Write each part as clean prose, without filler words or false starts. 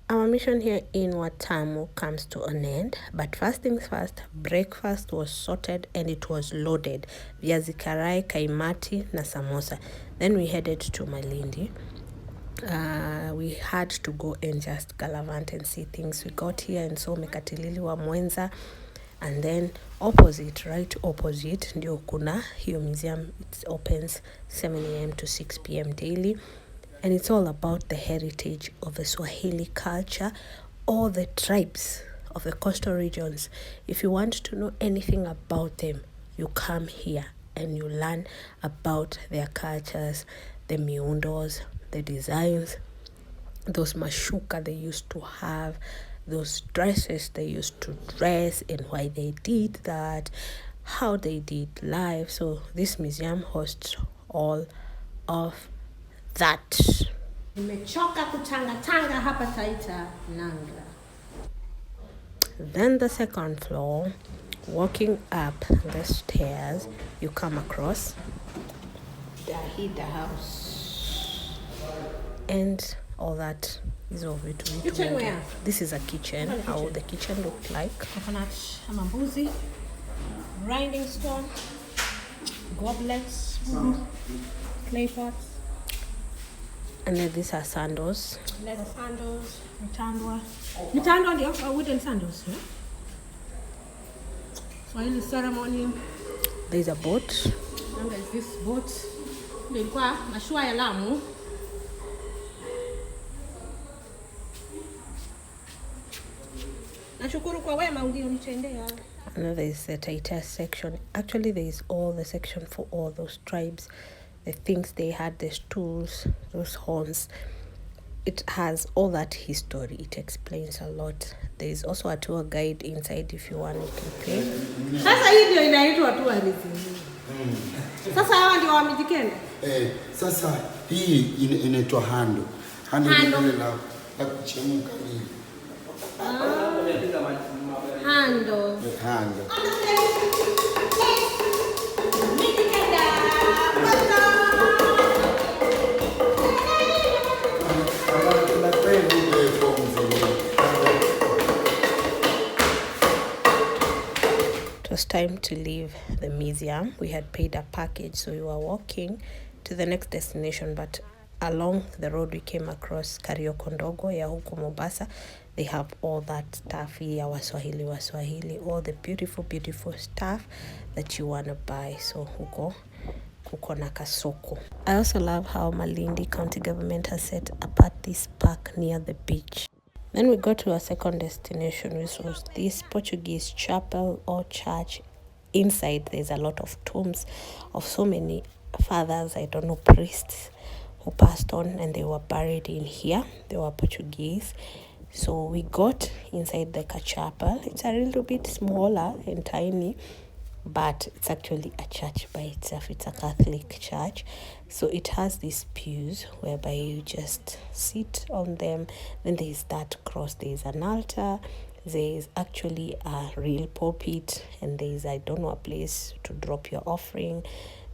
Our mission here in Watamu comes to an end, but first things first, breakfast was sorted and it was loaded. Viazi karai, kaimati na samosa. Then we headed to Malindi. We had to go and just galavant and see things. We got here and saw Mekatilili wa Menza, and then right opposite ndio kuna hiyo museum. It opens 7 a.m. to 6 p.m. daily, and it's all about the heritage of the Swahili culture, all the tribes of the coastal regions. If you want to know anything about them, you come here and you learn about their cultures, the miundos, the designs, those mashuka they used to have, those dresses they used to dress, and why they did that, how they did life. So this museum hosts all of that. Nimechoka kutanga hapa Taita Nanga. Then the second floor, walking up the stairs, you come across the house. And all that is over to me. Kitchen where? This is a kitchen. How the kitchen looked like. Coconut amambuzi, grinding stone, goblets, clay pots. And then these are sandals. Leather sandals, mitandwa. Mitandwa ndio wooden sandals, yeah? Swahili ceremony. There's a boat. And there's this boat. Ilikuwa mashua ya Lamu. Nashukuru kwa wema ulionitendea. And there is the Taita section. Actually, there is all the section for all those tribes. The things they had, the stools, those horns. It has all that history. It explains a lot. There is also a tour guide inside if you want to pay. Sasa hii ndio inaitwa tourism. Sasa hawa ndio wamejikenda? Sasa hii inaitwa hando. Hando ni ile la kuchemka hii. Hando. Hando. It was time to leave the museum. We had paid a package, so we were walking to the next destination, but along the road we came across Karioko Ndogo ya huko Mombasa. They have all that stuff here, Waswahili, all the beautiful stuff that you want to buy. So huko kuko na kasoko. I also love how Malindi County Government has set apart this park near the beach. Then we got to our second destination, which was this Portuguese chapel or church. Inside, there's a lot of tombs of so many fathers, priests who passed on, and they were buried in here. They were Portuguese. So we got inside the chapel. It's a little bit smaller and tiny, but it's actually a church by itself. It's a Catholic church. So it has these pews whereby you just sit on them. Then there's that cross. There's an altar. There's actually a real pulpit. And there's, a place to drop your offering.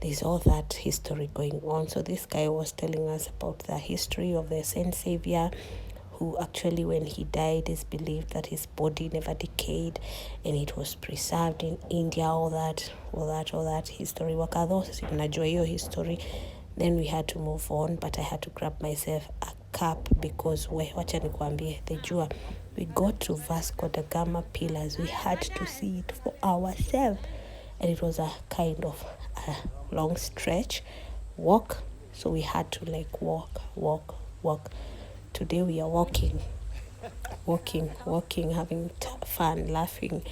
There's all that history going on. So this guy was telling us about the history of the Saint Savior, who actually, when he died, is believed that his body never decayed and it was preserved in India, all that history. Najua hiyo history. Then we had to move on, but I had to grab myself a cup because wacha nikwambie, we got to Vasco da Gama pillars. We had to see it for ourselves, and it was a kind of a long stretch walk, so we had to walk. Today we are walking, having fun, laughing,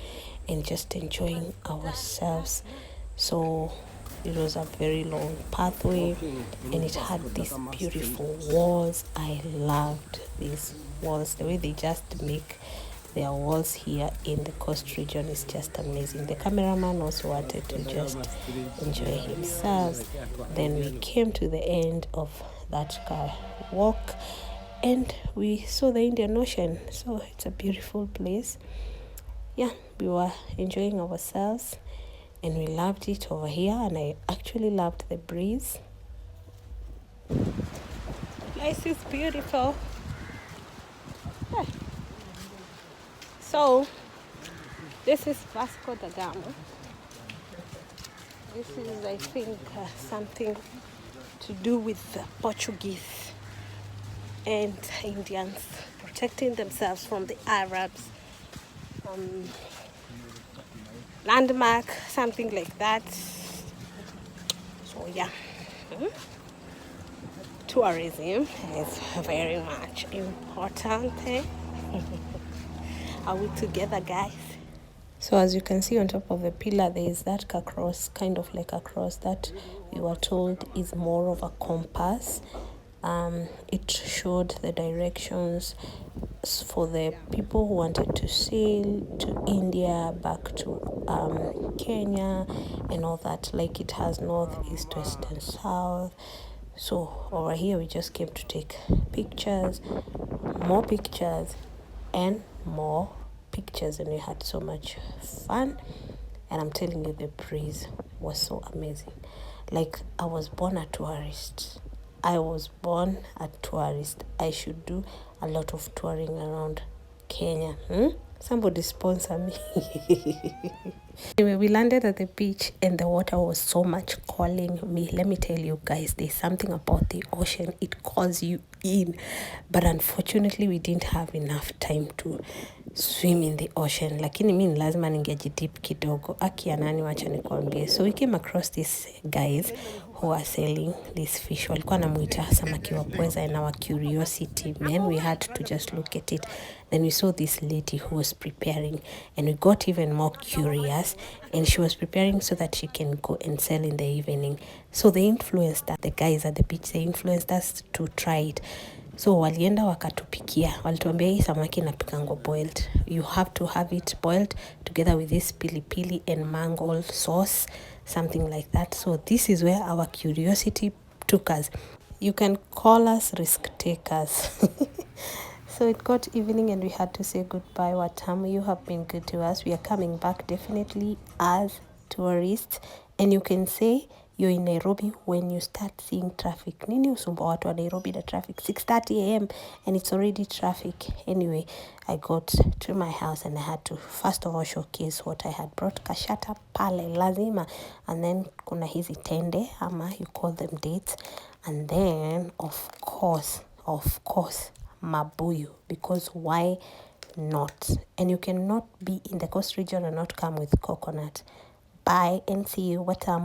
and just enjoying ourselves. So it was a very long pathway, and it had these beautiful walls. I loved these walls. The way they just make their walls here in the coast region is just amazing. The cameraman also wanted to just enjoy himself. Then we came to the end of that walk, and we saw the Indian Ocean. So it's a beautiful place. Yeah, we were enjoying ourselves, and we loved it over here, and I actually loved the breeze. The place is beautiful. Yeah. So this is Vasco da Gama. This is, I think, something to do with the Portuguese and Indians protecting themselves from the Arabs. Landmark, something like that. So yeah, tourism is very much important. Are we together, guys? So as you can see on top of the pillar, there is that cross, kind of like a cross that we were told is more of a compass. It showed the directions for the people who wanted to sail to India, back to Kenya and all that. Like it has north, east, west and south. So over here we just came to take pictures, more pictures and more pictures, and we had so much fun. And I'm telling you, the breeze was so amazing. Like, I was born a tourist. I should do a lot of touring around Kenya. Somebody sponsor me. Anyway, we landed at the beach and the water was so much calling me. Let me tell you guys, there's something about the ocean. It calls you in. But unfortunately, we didn't have enough time to swim in the ocean. Lakini mi lazima ningejidip kidogo. Aki ya nani wacha nikwambie. So we came across these guys who are selling this fish. Walikuwa wanamuita samaki wa pweza, and our curiosity, man, we had to just look at it. Then we saw this lady who was preparing, and we got even more curious, and she was preparing so that she can go and sell in the evening. So they influenced us, the guys at the beach, they influenced us to try it. So walienda wakatupikia, walituambia hii samaki inapikango boiled. You have to have it boiled together with this pilipili and mango sauce, something like that. So this is where our curiosity took us. You can call us risk takers. So it got evening and we had to say goodbye. Watamu, you have been good to us. We are coming back definitely as tourists. And you can say you're in Nairobi when you start seeing traffic. Nini usumba watu wa Nairobi, the traffic 6:30 a.m. and it's already traffic. Anyway, I got to my house and I had to first of all showcase what I had brought. Kashata pale lazima, and then kuna hizi tende, ama you call them dates, and then of course mabuyu, because why not? And you cannot be in the coast region and not come with coconut. Bye and see you. What time?